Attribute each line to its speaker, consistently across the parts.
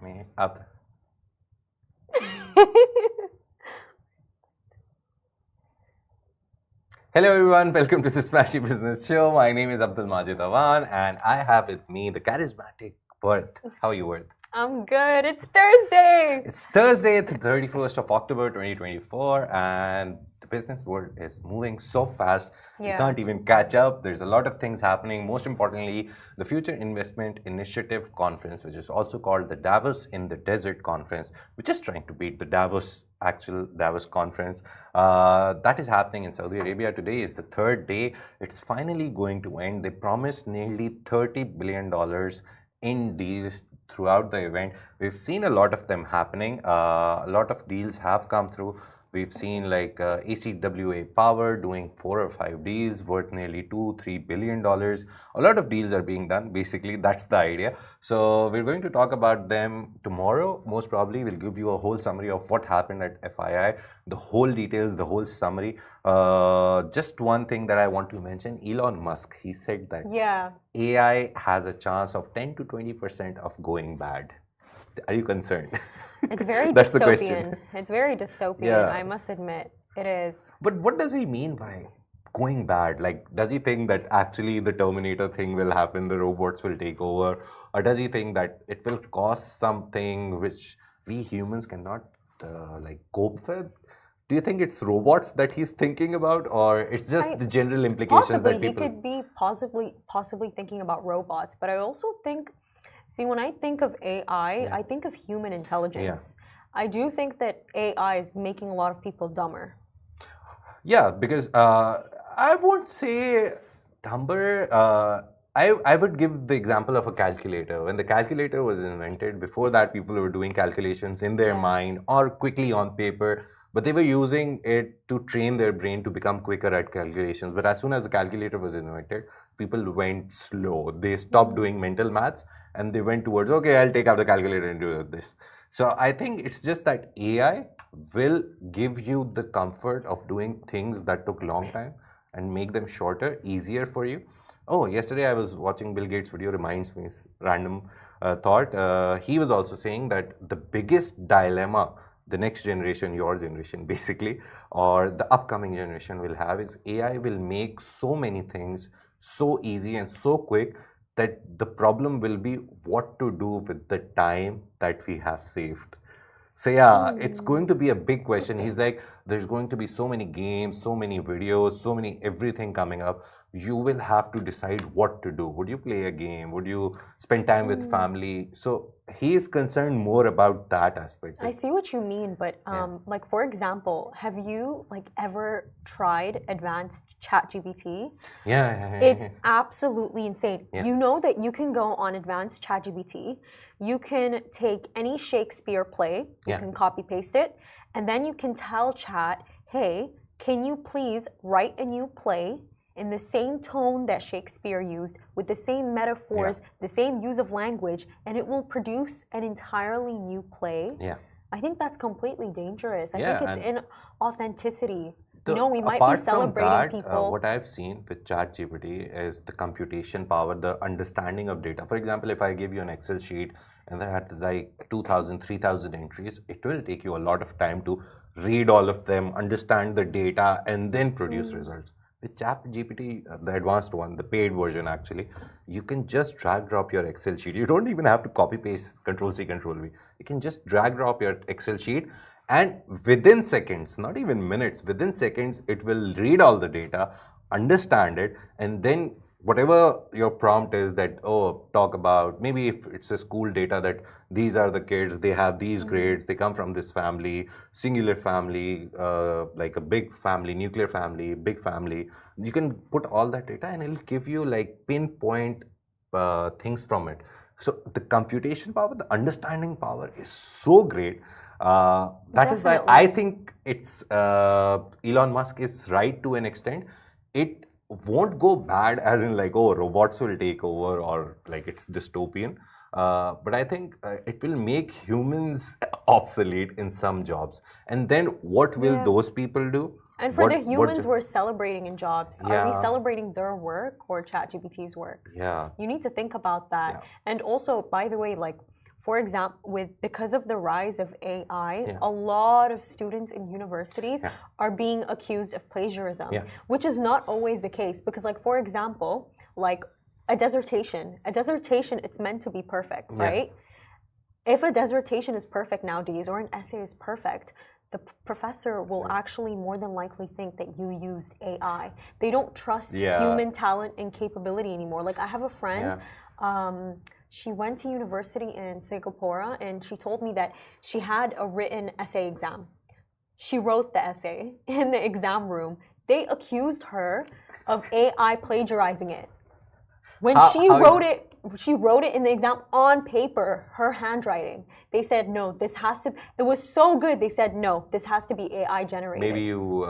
Speaker 1: Me up. Hello everyone, welcome to the Smashi Business Show. My name is Abdul Majid Awan and I have with me the charismatic Worth. How are you, Worth?
Speaker 2: I'm good. It's Thursday.
Speaker 1: It's Thursday, the 31st of October 2024, and the business world is moving so fast, we can't even catch up. There's a lot of things happening. Most importantly, the Future Investment Initiative Conference, which is also called the Davos in the Desert Conference, which is trying to beat the actual Davos conference. That is happening in Saudi Arabia. Today is the third day. It's finally going to end. They promised nearly $30 billion in deals throughout the event. We've seen a lot of them happening. A lot of deals have come through. We've seen like ACWA Power doing 4 or 5 deals worth nearly $2-3 billion. A lot of deals are being done. Basically, that's the idea. So we're going to talk about them tomorrow. Most probably, we'll give you a whole summary of what happened at FII, the whole details, the whole summary. Just one thing that I want to mention, Elon Musk, he said that AI has a chance of 10 to 20% of going bad. Are you concerned?
Speaker 2: It's very
Speaker 1: That's
Speaker 2: dystopian.
Speaker 1: The question.
Speaker 2: It's very dystopian, I must admit. It is.
Speaker 1: But what does he mean by going bad? Like, does he think that actually the Terminator thing will happen, the robots will take over? Or does he think that it will cost something which we humans cannot cope with? Do you think it's robots that he's thinking about, or it's just the general implications that people...
Speaker 2: He could be possibly thinking about robots, but I also think, when I think of AI, I think of human intelligence. I do think that AI is making a lot of people dumber.
Speaker 1: Yeah, because I won't say dumber. I would give the example of a calculator. When the calculator was invented, before that people were doing calculations in their mind or quickly on paper. But they were using it to train their brain to become quicker at calculations. But as soon as the calculator was invented, people went slow. They stopped doing mental maths and they went towards, okay, I'll take out the calculator and do this. So I think it's just that AI will give you the comfort of doing things that took long time and make them shorter, easier for you. Oh, yesterday I was watching Bill Gates' video, reminds me, random thought. He was also saying that the biggest dilemma the next generation, your generation basically, or the upcoming generation will have is AI will make so many things so easy and so quick that the problem will be what to do with the time that we have saved. So yeah, it's going to be a big question. He's like, there's going to be so many games, so many videos, so many everything coming up. You will have to decide what to do. Would you play a game? Would you spend time with family? So he is concerned more about that aspect.
Speaker 2: I see what you mean, but like for example, have you ever tried advanced ChatGPT? It's absolutely insane. You know that you can go on advanced ChatGPT, you can take any Shakespeare play, you can copy paste it, and then you can tell Chat, hey, can you please write a new play in the same tone that Shakespeare used, with the same metaphors, the same use of language, and it will produce an entirely new play. I think that's completely dangerous. I think it's in authenticity. We might be celebrating people.
Speaker 1: What I've seen with ChatGPT is the computation power, the understanding of data. For example, if I give you an Excel sheet and that has like 2,000, 3,000 entries, it will take you a lot of time to read all of them, understand the data, and then produce results. With ChatGPT, the advanced one, the paid version actually, you can just drag drop your Excel sheet. You don't even have to copy paste Control-C, Control-V. You can just drag drop your Excel sheet and within seconds, not even minutes, within seconds, it will read all the data, understand it, and then whatever your prompt is that, talk about, maybe if it's a school data that these are the kids, they have these grades, they come from this family, singular family, like a big family, nuclear family, big family. You can put all that data and it'll give you like pinpoint things from it. So the computation power, the understanding power is so great. That is why I think it's Elon Musk is right to an extent. It won't go bad as in like, robots will take over or like it's dystopian. But I think it will make humans obsolete in some jobs. And then what will those people do?
Speaker 2: And for the humans we're celebrating in jobs, are we celebrating their work or ChatGPT's work?
Speaker 1: Yeah.
Speaker 2: You need to think about that. And also, by the way, like for example, because of the rise of AI, a lot of students in universities are being accused of plagiarism, which is not always the case. Because, like, for example, like a dissertation, it's meant to be perfect, right? If a dissertation is perfect nowadays, or an essay is perfect, the professor will actually more than likely think that you used AI. They don't trust human talent and capability anymore. Like, I have a friend, she went to university in Singapore, and she told me that she had a written essay exam. She wrote the essay in the exam room. They accused her of AI plagiarizing it. When she wrote it in the exam on paper, her handwriting. They said, no, this has to, it was so good. They said, no, this has to be AI generated.
Speaker 1: Maybe you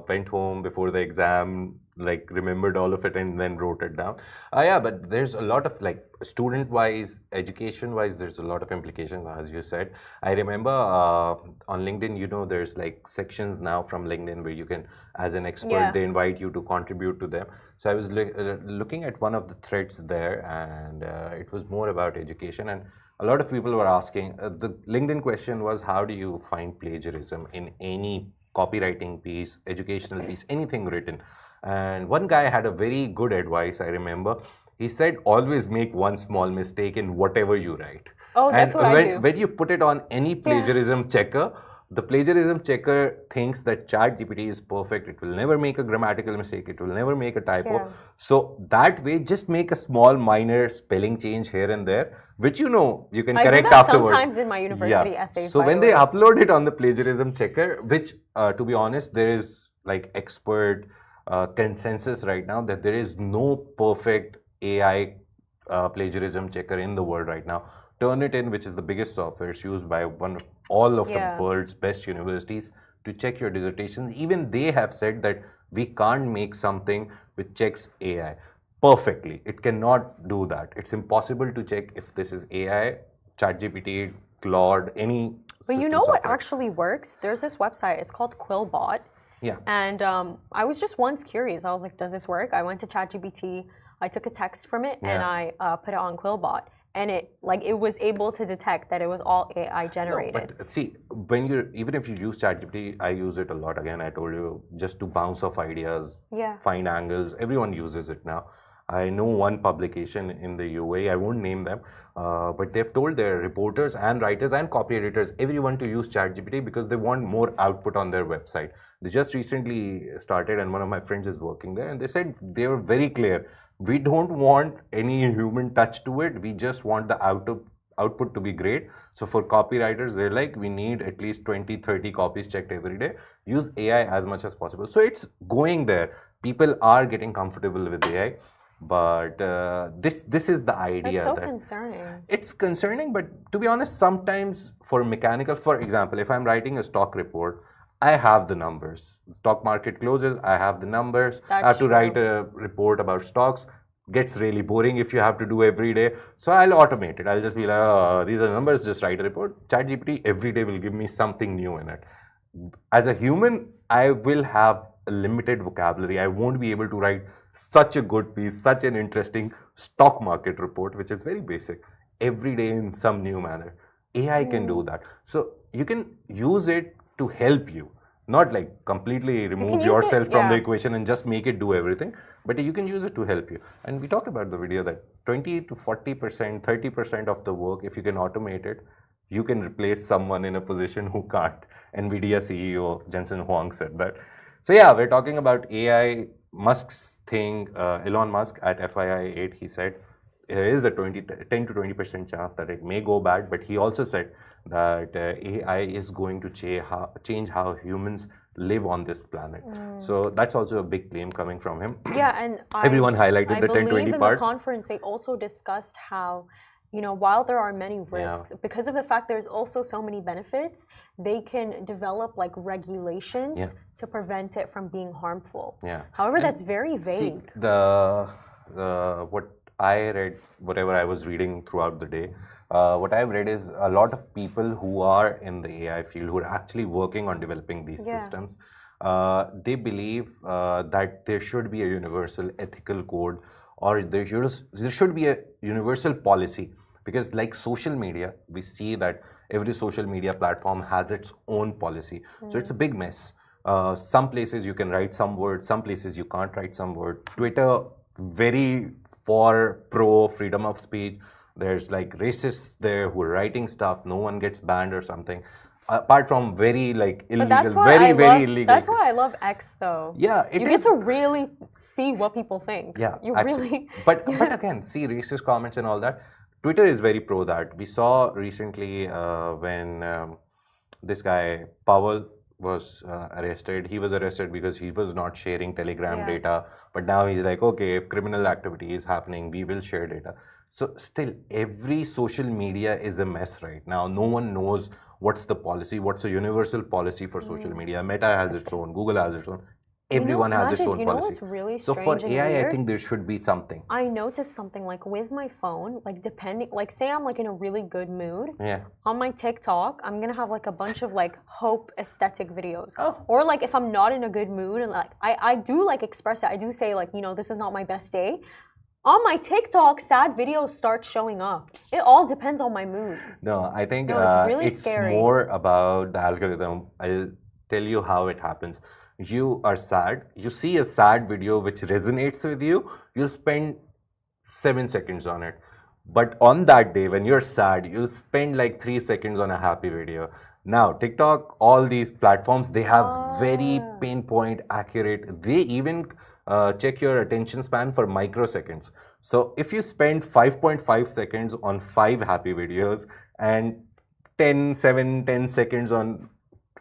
Speaker 1: went home before the exam, like remembered all of it and then wrote it down. Yeah, but there's a lot of, like, student-wise, education-wise, there's a lot of implications, as you said. I remember on LinkedIn, you know, there's like sections now from LinkedIn where you can, as an expert, they invite you to contribute to them. So I was looking at one of the threads there, and it was more about education. And a lot of people were asking, the LinkedIn question was, how do you find plagiarism in any copywriting piece, educational piece, anything written? And one guy had a very good advice, I remember. He said, always make one small mistake in whatever you write.
Speaker 2: Oh, that's what I do.
Speaker 1: When you put it on any plagiarism checker, the plagiarism checker thinks that ChatGPT is perfect. It will never make a grammatical mistake. It will never make a typo. So that way, just make a small minor spelling change here and there, which you know you can correct afterwards.
Speaker 2: Sometimes in my university essays.
Speaker 1: So when they upload it on the plagiarism checker, which to be honest, there is like expert consensus right now that there is no perfect AI plagiarism checker in the world right now. Turnitin, which is the biggest software, is used by all of the world's best universities to check your dissertations. Even they have said that we can't make something which checks AI perfectly. It cannot do that. It's impossible to check if this is AI, ChatGPT, Claude, any.
Speaker 2: But you know what actually works? There's this website. It's called Quillbot.
Speaker 1: Yeah.
Speaker 2: And I was just once curious. I was like, does this work? I went to ChatGPT. I took a text from it and I put it on Quillbot. And it was able to detect that it was all AI generated.
Speaker 1: No, but see, even if you use ChatGPT, I use it a lot. Again, I told you, just to bounce off ideas, find angles. Everyone uses it now. I know one publication in the UAE, I won't name them, but they've told their reporters and writers and copy editors, everyone to use ChatGPT because they want more output on their website. They just recently started, and one of my friends is working there, and they said they were very clear. We don't want any human touch to it. We just want the output to be great. So for copywriters, they're like, we need at least 20, 30 copies checked every day. Use AI as much as possible. So it's going there. People are getting comfortable with AI. But this is the idea.
Speaker 2: That's so concerning.
Speaker 1: It's concerning, but to be honest, sometimes for example, if I'm writing a stock report, I have the numbers. Stock market closes, I have the numbers. I have to write a report about stocks. Gets really boring if you have to do every day. So I'll automate it. I'll just be like, oh, these are numbers, just write a report. ChatGPT every day will give me something new in it. As a human, I will have a limited vocabulary. I won't be able to write such a good piece, such an interesting stock market report, which is very basic, every day in some new manner. AI can do that. So you can use it to help you, not like completely remove yourself from the equation and just make it do everything, but you can use it to help you. And we talked about the video that 20 to 40%, 30% of the work, if you can automate it, you can replace someone in a position who can't. NVIDIA CEO Jensen Huang said that. So yeah, we're talking about AI. Musk's thing, Elon Musk at FII 8, he said there is a 10 to 20% chance that it may go bad, but he also said that AI is going to change how humans live on this planet. So that's also a big claim coming from him.
Speaker 2: Yeah, and
Speaker 1: everyone highlighted the 10-20 part.
Speaker 2: In the conference, they also discussed how, you know, while there are many risks, because of the fact there's also so many benefits, they can develop like regulations to prevent it from being harmful. However, that's very vague.
Speaker 1: See, what I read, whatever I was reading throughout the day, what I've read is a lot of people who are in the AI field, who are actually working on developing these systems, they believe that there should be a universal ethical code, or there should be a universal policy Because like social media, we see that every social media platform has its own policy. So it's a big mess. Some places you can write some word, some places you can't write some word. Twitter, very for pro freedom of speech. There's like racists there who are writing stuff. No one gets banned or something. Apart from very like illegal, very illegal.
Speaker 2: That's why I love X though.
Speaker 1: Yeah,
Speaker 2: you get to really see what people think.
Speaker 1: Yeah,
Speaker 2: you
Speaker 1: actually,
Speaker 2: really.
Speaker 1: But again, see racist comments and all that. Twitter is very pro that. We saw recently when this guy Powell was arrested. He was arrested because he was not sharing Telegram data. But now he's like, okay, if criminal activity is happening, we will share data. So still, every social media is a mess right now. No one knows what's the policy, what's a universal policy for social media. Meta has its own, Google has its own. Everyone has its own policy.
Speaker 2: What's really
Speaker 1: so for
Speaker 2: strange
Speaker 1: AI,
Speaker 2: and weird?
Speaker 1: I think there should be something.
Speaker 2: I noticed something like with my phone, like depending, like say I'm like in a really good mood.
Speaker 1: Yeah.
Speaker 2: On my TikTok, I'm gonna have like a bunch of like hope aesthetic videos. Or like if I'm not in a good mood and like I do like express it. I do say like, you know, this is not my best day. On my TikTok, sad videos start showing up. It all depends on my mood.
Speaker 1: No, I think
Speaker 2: it's really
Speaker 1: it's
Speaker 2: scary.
Speaker 1: more about the algorithm. I'll tell you how it happens. You are sad, you see a sad video which resonates with you, you spend 7 seconds on it. But on that day when you're sad, you'll spend like 3 seconds on a happy video. Now, TikTok, all these platforms, they have very pinpoint accurate. They even check your attention span for microseconds. So if you spend 5.5 seconds on 5 happy videos and 10 seconds on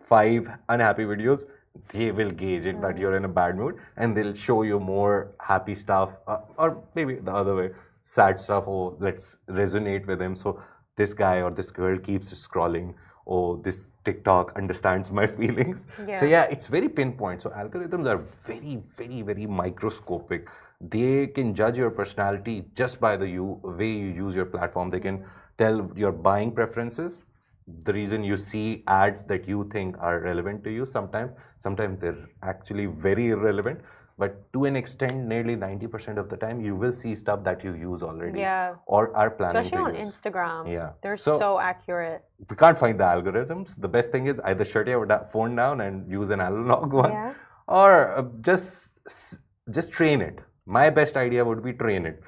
Speaker 1: 5 unhappy videos, they will gauge it that you're in a bad mood and they'll show you more happy stuff or maybe the other way, sad stuff. Oh, let's resonate with him. So this guy or this girl keeps scrolling. Oh, this TikTok understands my feelings. So yeah, it's very pinpoint. So algorithms are very, very, very microscopic. They can judge your personality just by the way you use your platform. They can tell your buying preferences. The reason you see ads that you think are relevant to you, sometimes they're actually very irrelevant. But to an extent, nearly 90% of the time, you will see stuff that you use already or are planning
Speaker 2: Especially
Speaker 1: to
Speaker 2: on
Speaker 1: use.
Speaker 2: Instagram.
Speaker 1: Yeah.
Speaker 2: They're so accurate.
Speaker 1: We can't find the algorithms. The best thing is either shut your phone down and use an analog one or just train it. My best idea would be train it.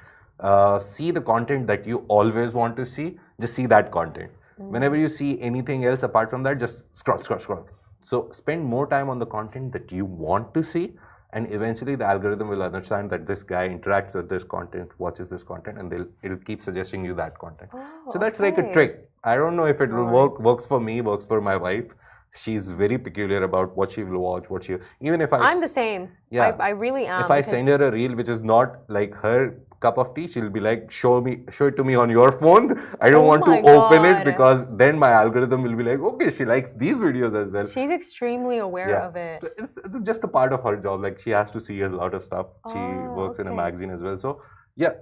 Speaker 1: See the content that you always want to see, just see that content. Whenever you see anything else apart from that, just scroll. So spend more time on the content that you want to see, and eventually the algorithm will understand that this guy interacts with this content, watches this content, and it'll keep suggesting you that content. So that's like a trick. I don't know if it will works for me, works for my wife. She's very peculiar about what she will watch, even if
Speaker 2: I'm the same. Yeah, I really am.
Speaker 1: If I send her a reel which is not like her cup of tea, she'll be like, show it to me on your phone. I don't want to open it because then my algorithm will be like, okay, she likes these videos as well.
Speaker 2: She's extremely aware of it.
Speaker 1: It's just a part of her job. Like she has to see a lot of stuff. She works in a magazine as well. So yeah,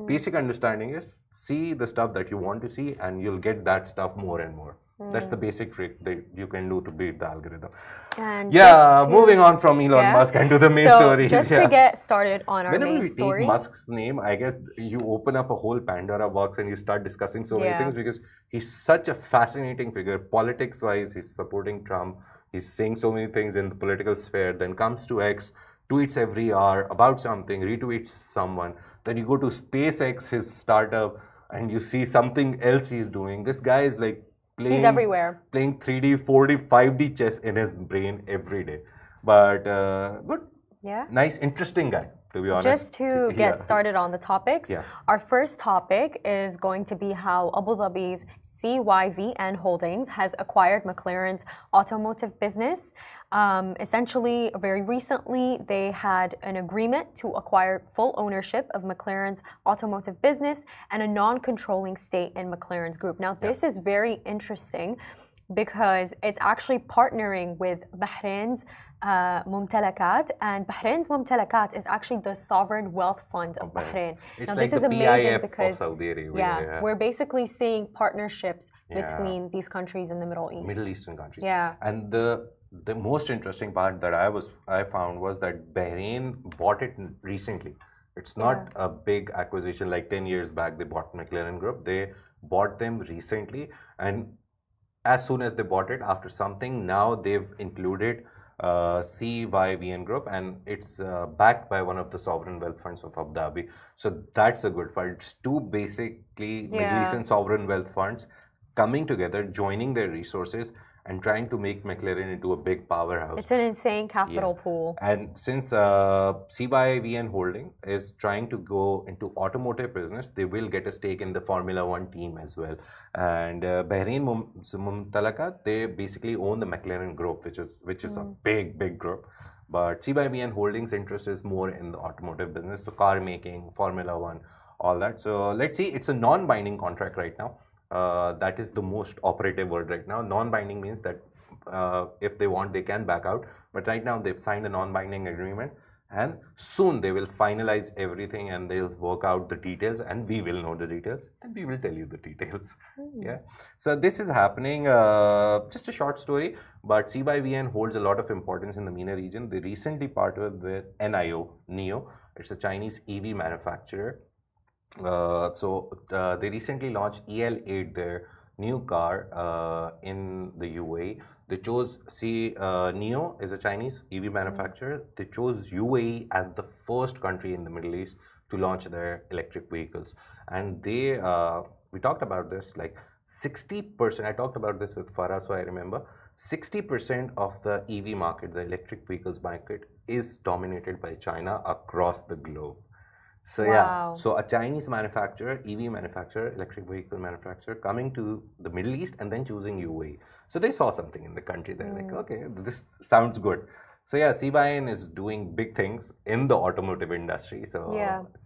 Speaker 1: basic understanding is see the stuff that you want to see and you'll get that stuff more and more. That's the basic trick that you can do to beat the algorithm.
Speaker 2: And
Speaker 1: moving on from Elon Musk and to the main stories.
Speaker 2: Just to get started on our
Speaker 1: Whenever
Speaker 2: main
Speaker 1: we
Speaker 2: stories.
Speaker 1: take Musk's name, I guess you open up a whole Pandora box and you start discussing so many things because he's such a fascinating figure. Politics-wise, he's supporting Trump. He's saying so many things in the political sphere. Then comes to X, tweets every hour about something, retweets someone. Then you go to SpaceX, his startup, and you see something else he's doing. This guy is like
Speaker 2: he's everywhere.
Speaker 1: Playing 3D, 4D, 5D chess in his brain every day. But good.
Speaker 2: Yeah.
Speaker 1: Nice, interesting guy, to be honest.
Speaker 2: Just to get started on the topics, our first topic is going to be how Abu Dhabi's CYVN Holdings has acquired McLaren's automotive business. Essentially, very recently, they had an agreement to acquire full ownership of McLaren's automotive business and a non-controlling stake in McLaren's group. Now, this is very interesting because it's actually partnering with Bahrain's Mumtalakat, and Bahrain's Mumtalakat is actually the sovereign wealth fund of Bahrain.
Speaker 1: It's
Speaker 2: now,
Speaker 1: like
Speaker 2: this is
Speaker 1: the
Speaker 2: amazing
Speaker 1: PIF
Speaker 2: because
Speaker 1: of Saudi Arabia.
Speaker 2: we're basically seeing partnerships between these countries in the Middle East.
Speaker 1: Middle Eastern countries.
Speaker 2: Yeah.
Speaker 1: And the most interesting part that I found was that Bahrain bought it recently. It's not a big acquisition like 10 years back they bought McLaren Group. They bought them recently, and as soon as they bought it, after something, now they've included CYVN group, and it's backed by one of the sovereign wealth funds of Abu Dhabi. So that's a good part. It's two basically Middle Eastern sovereign wealth funds coming together, joining their resources, and trying to make McLaren into a big powerhouse.
Speaker 2: It's an insane capital pool.
Speaker 1: And since CYVN Holding is trying to go into automotive business, they will get a stake in the Formula One team as well. And Bahrain Mumtalaka, they basically own the McLaren group, which is a big group. But CYVN Holdings' interest is more in the automotive business, so car making, Formula One, all that. So let's see, it's a non-binding contract right now. That is the most operative word right now. Non-binding means that if they want, they can back out. But right now, they've signed a non-binding agreement, and soon they will finalize everything and they'll work out the details, and we will know the details, and we will tell you the details. Yeah. So this is happening. Just a short story, but CYVN holds a lot of importance in the MENA region. They recently partnered with NIO. It's a Chinese EV manufacturer. They recently launched EL8, their new car in the UAE. They chose, NIO is a Chinese EV manufacturer. They chose UAE as the first country in the Middle East to launch their electric vehicles. And they, we talked about this, like 60%, I talked about this with Farah, so I remember, 60% of the EV market, the electric vehicles market, is dominated by China across the globe. So yeah, so a Chinese manufacturer, EV manufacturer, electric vehicle manufacturer coming to the Middle East and then choosing UAE. So they saw something in the country. They're like, okay, this sounds good. So yeah, CYVN is doing big things in the automotive industry. So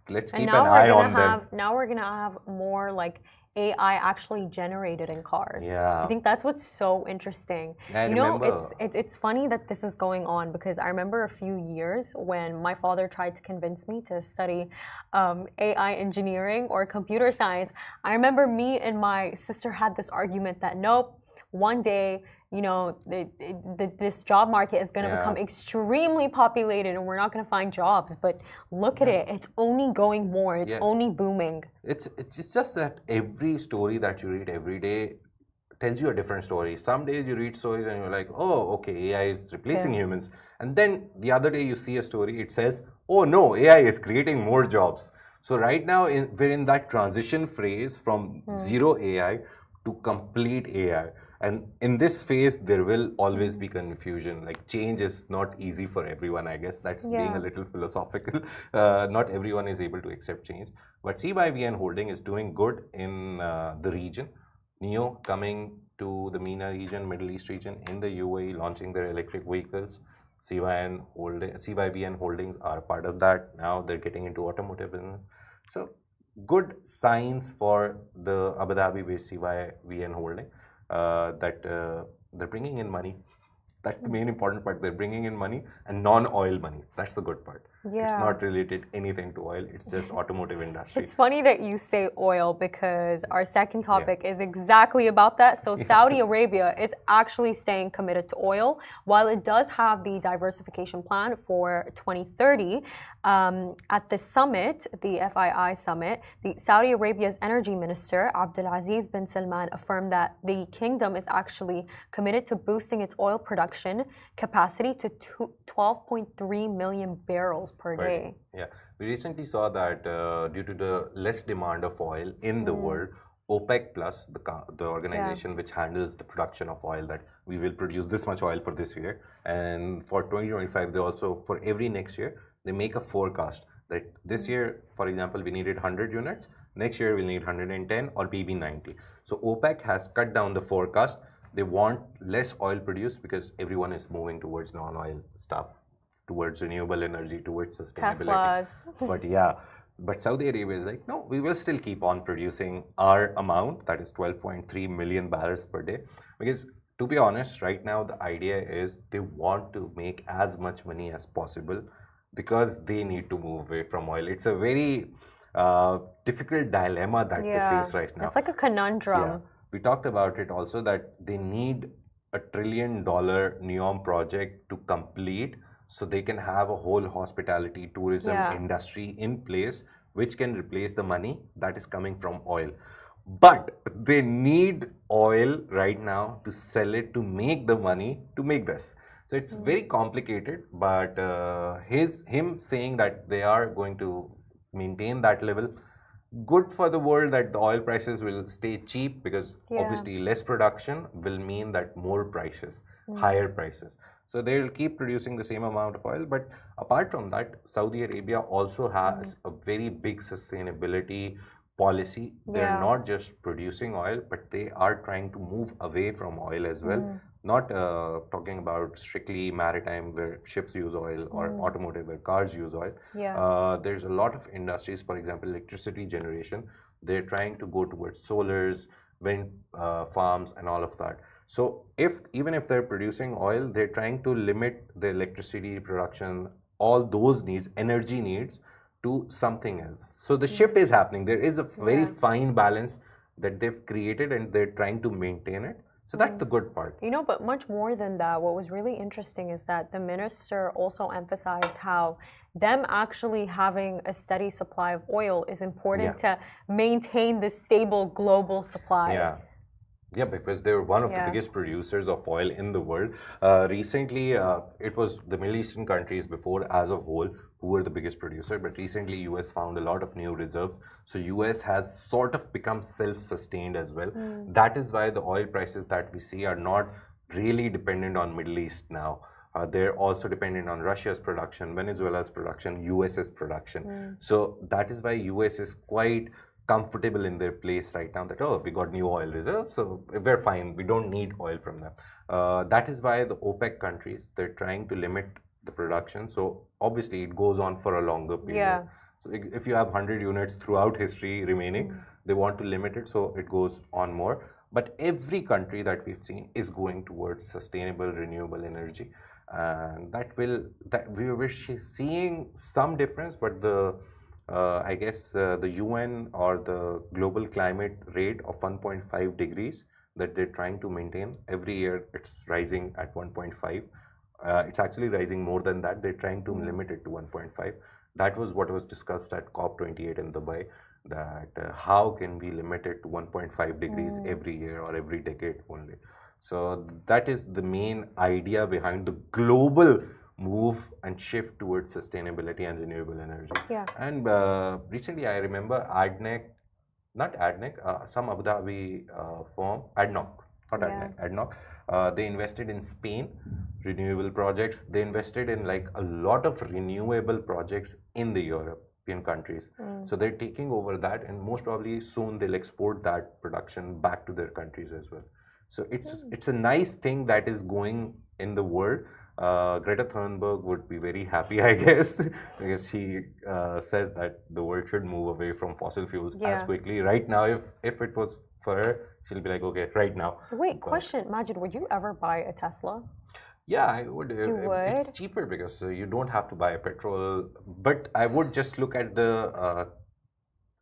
Speaker 1: let's keep an eye on them.
Speaker 2: Now we're gonna have more like AI actually generated in cars.
Speaker 1: Yeah.
Speaker 2: I think that's what's so interesting. It's funny that this is going on, because I remember a few years when my father tried to convince me to study AI engineering or computer science. I remember me and my sister had this argument that nope, one day, this job market is going to become extremely populated and we're not going to find jobs. But look at it. It's only going more. It's only booming.
Speaker 1: It's just that every story that you read every day tells you a different story. Some days you read stories and you're like, oh, okay, AI is replacing humans. And then the other day you see a story, it says, oh no, AI is creating more jobs. So right now we're in that transition phase from zero AI to complete AI. And in this phase, there will always be confusion. Like change is not easy for everyone, I guess. That's being a little philosophical. Not everyone is able to accept change. But CYVN Holding is doing good in the region. NIO coming to the MENA region, Middle East region in the UAE, launching their electric vehicles. CYVN Holdings are part of that. Now they're getting into automotive business. So good signs for the Abu Dhabi-based CYVN Holding. That they're bringing in money. That's the main important part. They're bringing in money and non-oil money. That's the good part. It's not related anything to oil. It's just automotive industry.
Speaker 2: It's funny that you say oil, because our second topic is exactly about that. So Saudi Arabia, it's actually staying committed to oil. While it does have the diversification plan for 2030, at the summit, the FII summit, the Saudi Arabia's energy minister, Abdulaziz bin Salman, affirmed that the kingdom is actually committed to boosting its oil production capacity to 12.3 million barrels per day.
Speaker 1: Yeah, we recently saw that due to the less demand of oil in the world, OPEC Plus, the organization which handles the production of oil, that we will produce this much oil for this year, and for 2025, they also, for every next year, they make a forecast that this year, for example, we needed 100 units, next year we'll need 110 or maybe 90. So OPEC has cut down the forecast. They want less oil produced because everyone is moving towards non-oil stuff, towards renewable energy, towards sustainability.
Speaker 2: Teslas.
Speaker 1: But Saudi Arabia is like, no, we will still keep on producing our amount, that is 12.3 million barrels per day. Because to be honest, right now the idea is they want to make as much money as possible because they need to move away from oil. It's a very difficult dilemma that they face right now.
Speaker 2: It's like a conundrum.
Speaker 1: We talked about it also, that they need $1 trillion NEOM project to complete so they can have a whole hospitality tourism industry in place which can replace the money that is coming from oil. But they need oil right now to sell it, to make the money, to make this. So it's very complicated, but him saying that they are going to maintain that level, good for the world that the oil prices will stay cheap, because obviously less production will mean that more prices, higher prices. So they will keep producing the same amount of oil. But apart from that, Saudi Arabia also has a very big sustainability policy. They're not just producing oil, but they are trying to move away from oil as well. Not talking about strictly maritime where ships use oil, or automotive where cars use oil. There's a lot of industries, for example, electricity generation. They're trying to go towards solars, wind farms, and all of that. So even if they're producing oil, they're trying to limit the electricity production, all those needs, energy needs, to something else. So the shift is happening. There is a very fine balance that they've created, and they're trying to maintain it. So that's the good part.
Speaker 2: You know, but much more than that, what was really interesting is that the minister also emphasized how them actually having a steady supply of oil is important to maintain the stable global supply.
Speaker 1: Yeah, because they're one of the biggest producers of oil in the world. Recently, it was the Middle Eastern countries before as a whole who were the biggest producer, but recently US found a lot of new reserves. So US has sort of become self-sustained as well. That is why the oil prices that we see are not really dependent on Middle East now. They're also dependent on Russia's production, Venezuela's production, US's production. So that is why US is quite comfortable in their place right now, that, oh, we got new oil reserves, so we're fine, we don't need oil from them. That is why the OPEC countries, they're trying to limit the production. So obviously it goes on for a longer period. So if you have 100 units throughout history remaining, they want to limit it, so it goes on more. But every country that we've seen is going towards sustainable, renewable energy, and we're seeing some difference. But I guess the UN or the global climate rate of 1.5 degrees that they're trying to maintain, every year it's rising at 1.5. It's actually rising more than that. They're trying to limit it to 1.5. That was what was discussed at COP28 in Dubai, that how can we limit it to 1.5 degrees every year or every decade only. So that is the main idea behind the global move and shift towards sustainability and renewable energy. And recently I remember some Abu Dhabi firm, ADNOC, they invested in Spain, renewable projects. They invested in like a lot of renewable projects in the European countries. So they're taking over that, and most probably soon they'll export that production back to their countries as well. So it's a nice thing that is going in the world. Greta Thunberg would be very happy, I guess, because she says that the world should move away from fossil fuels as quickly. Right now, if it was for her, she'll be like, okay, right now.
Speaker 2: Wait, question, Majid, would you ever buy a Tesla?
Speaker 1: Yeah, I would.
Speaker 2: You would?
Speaker 1: It's cheaper because you don't have to buy a petrol. But I would just look at the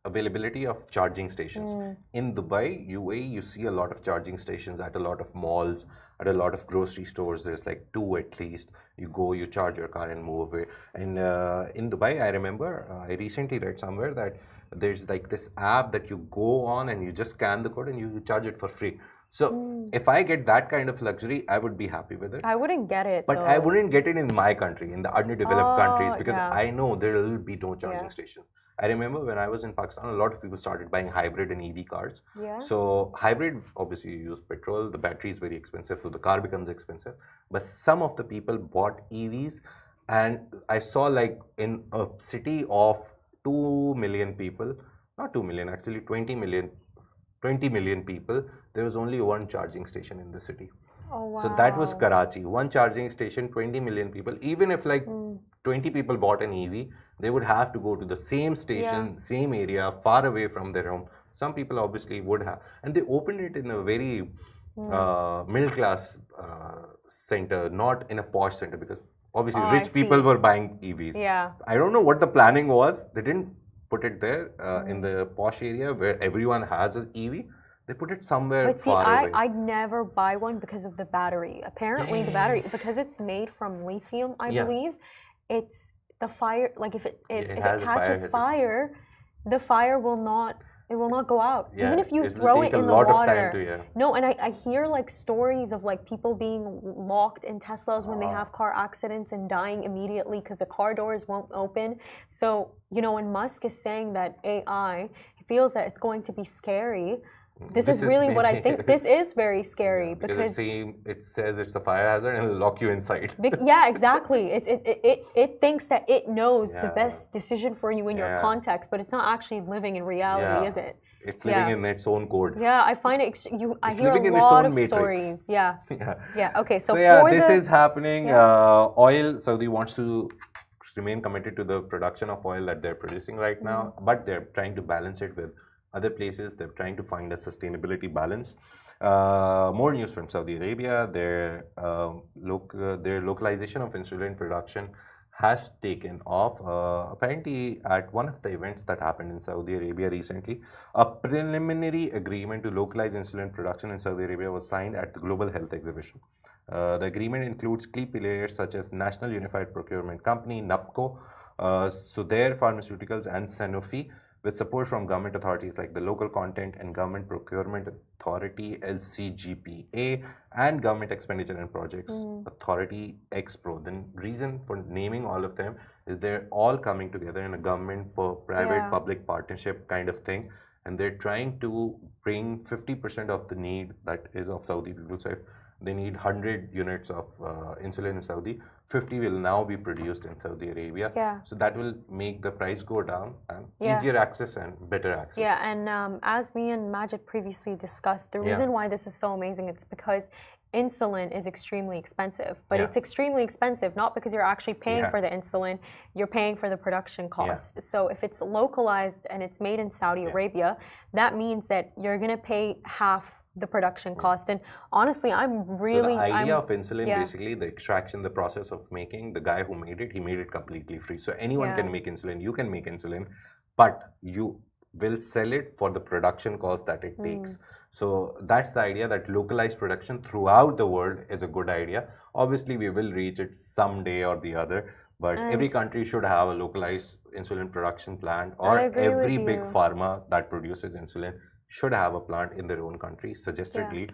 Speaker 1: availability of charging stations. In Dubai, UAE, you see a lot of charging stations at a lot of malls, at a lot of grocery stores. There's like 2 at least. You go, you charge your car and move away. And in Dubai, I remember, I recently read somewhere that there's like this app that you go on and you just scan the code and you charge it for free. So if I get that kind of luxury, I would be happy with it.
Speaker 2: I wouldn't get it,
Speaker 1: but I wouldn't get it in my country, in the underdeveloped countries, because I know there will be no charging station. I remember when I was in Pakistan, a lot of people started buying hybrid and EV cars. So hybrid, obviously you use petrol, the battery is very expensive, so the car becomes expensive. But some of the people bought EVs, and I saw like in a city of 2 million people, not 2 million, actually 20 million people, there was only one charging station in the city.
Speaker 2: Oh, wow.
Speaker 1: So that was Karachi, one charging station, 20 million people. Even if like 20 people bought an EV, they would have to go to the same station, same area, far away from their home. Some people obviously would have. And they opened it in a very middle class center, not in a posh center, because obviously rich people were buying EVs. I don't know what the planning was. They didn't put it there in the posh area where everyone has an EV. They put it somewhere far away.
Speaker 2: I'd never buy one because of the battery. Apparently, the battery, because it's made from lithium, I believe, it's the fire. Like if it catches fire, the fire will not It will not go out.
Speaker 1: Yeah,
Speaker 2: even if you
Speaker 1: it
Speaker 2: throw
Speaker 1: will
Speaker 2: it
Speaker 1: take a
Speaker 2: in
Speaker 1: lot
Speaker 2: the water.
Speaker 1: of time to, yeah.
Speaker 2: No, and I hear like stories of like people being locked in Teslas when they have car accidents and dying immediately because the car doors won't open. So, you know, when Musk is saying that AI feels that it's going to be scary, this is really what I think. This is very scary because
Speaker 1: it says it's a fire hazard and it'll lock you inside.
Speaker 2: Yeah, exactly. It thinks that it knows the best decision for you in your context, but it's not actually living in reality, is it?
Speaker 1: It's living in its own code.
Speaker 2: Yeah, I find it. I hear a lot of stories. Yeah. Yeah. Okay. So
Speaker 1: this is happening. Oil. Saudi wants to remain committed to the production of oil that they're producing right now, but they're trying to balance it with other places. They're trying to find a sustainability balance. More news from Saudi Arabia. Their localization of insulin production has taken off. Apparently, at one of the events that happened in Saudi Arabia recently, a preliminary agreement to localize insulin production in Saudi Arabia was signed at the Global Health Exhibition. The agreement includes key players such as National Unified Procurement Company, NAPCO, Sudair Pharmaceuticals, and Sanofi, with support from government authorities like the Local Content and Government Procurement Authority, LCGPA, and Government Expenditure and Projects Authority, XPRO. The reason for naming all of them is they're all coming together in a government-private-public partnership kind of thing, and they're trying to bring 50% of the need that is of Saudi people. So if they need 100 units of insulin in Saudi, 50 will now be produced in Saudi Arabia. So that will make the price go down and easier access and better access.
Speaker 2: Yeah, and as me and Majid previously discussed, the reason why this is so amazing, it's because insulin is extremely expensive, but it's extremely expensive not because you're actually paying for the insulin, you're paying for the production cost. So if it's localized and it's made in Saudi Arabia, that means that you're going to pay half the production cost. And honestly, I'm really...
Speaker 1: So the idea of insulin, basically, the extraction, the process of making, the guy who made it, he made it completely free. So anyone can make insulin, you can make insulin, but you will sell it for the production cost that it takes. So that's the idea, that localized production throughout the world is a good idea. Obviously, we will reach it someday or the other, but every country should have a localized insulin production plant, or every big pharma that produces insulin should have a plant in their own country, suggestedly,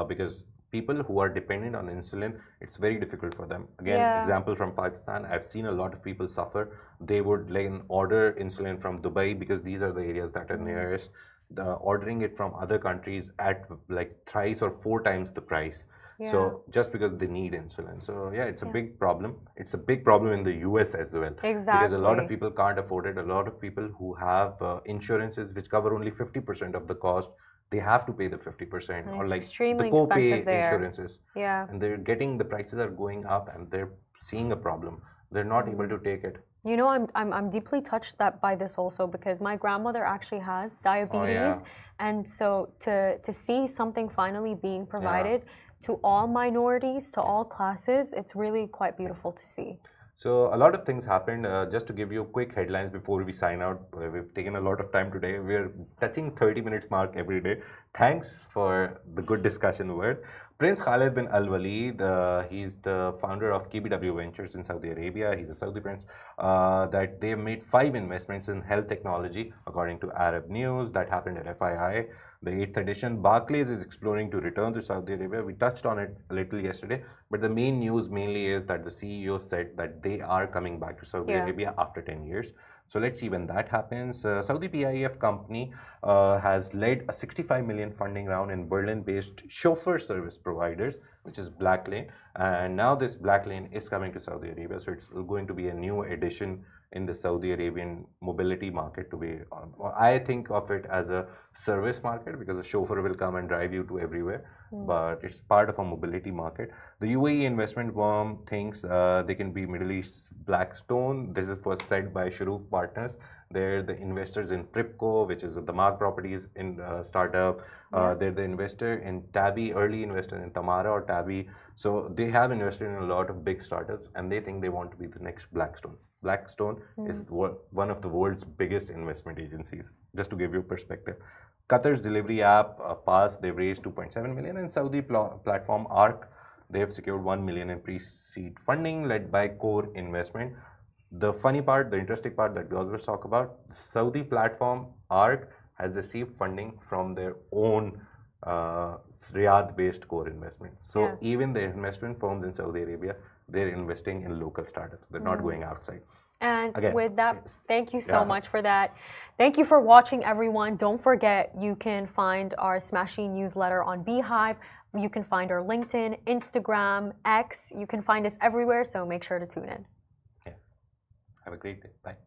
Speaker 1: because people who are dependent on insulin, it's very difficult for them. Again, example from Pakistan, I've seen a lot of people suffer. They would order insulin from Dubai because these are the areas that are nearest. Ordering it from other countries at like thrice or 4 times the price. So just because they need insulin. So yeah, it's a big problem. It's a big problem in the US as well. Because a lot of people can't afford it. A lot of people who have insurances which cover only 50% of the cost, they have to pay the 50%, or like the co-pay insurances. And they're getting, the prices are going up and they're seeing a problem. They're not able to take it.
Speaker 2: You know, I'm deeply touched by this also, because my grandmother actually has diabetes, and so to see something finally being provided to all minorities, to all classes, it's really quite beautiful to see.
Speaker 1: So a lot of things happened. Just to give you quick headlines before we sign out, we've taken a lot of time today. We're touching 30 minutes mark every day. Thanks for the good discussion word. Prince Khalid bin Al Walid, he's the founder of KBW Ventures in Saudi Arabia. He's a Saudi prince. That they have made 5 investments in health technology, according to Arab News. That happened at FII, the 8th edition. Barclays is exploring to return to Saudi Arabia. We touched on it a little yesterday, but the main news mainly is that the CEO said that they are coming back to Saudi Arabia after 10 years. So let's see when that happens. Saudi PIF company has led a 65 million funding round in Berlin-based chauffeur service providers, which is Blacklane. And now this Blacklane is coming to Saudi Arabia. So it's going to be a new addition in the Saudi Arabian mobility market. I think of it as a service market, because a chauffeur will come and drive you to everywhere, but it's part of a mobility market. The UAE investment firm thinks they can be Middle East Blackstone. This was said by Shuruk Partners. They're the investors in Pripco, which is the Mark Properties in startup. They're the investor in Tabby, early investor in Tamara or Tabby. So they have invested in a lot of big startups, and they think they want to be the next Blackstone. Blackstone is one of the world's biggest investment agencies, just to give you perspective. Qatar's delivery app, Pass, they've raised 2.7 million, and Saudi platform Arc, they have secured 1 million in pre-seed funding led by Core Investment. The funny part, the interesting part that we always talk about, Saudi platform Arc has received funding from their own Riyadh-based core investment. So even the investment firms in Saudi Arabia, they're investing in local startups. They're not going outside.
Speaker 2: And again, with that, thank you so much for that. Thank you for watching, everyone. Don't forget, you can find our Smashi newsletter on Beehive. You can find our LinkedIn, Instagram, X. You can find us everywhere, so make sure to tune in.
Speaker 1: Yeah. Have a great day. Bye.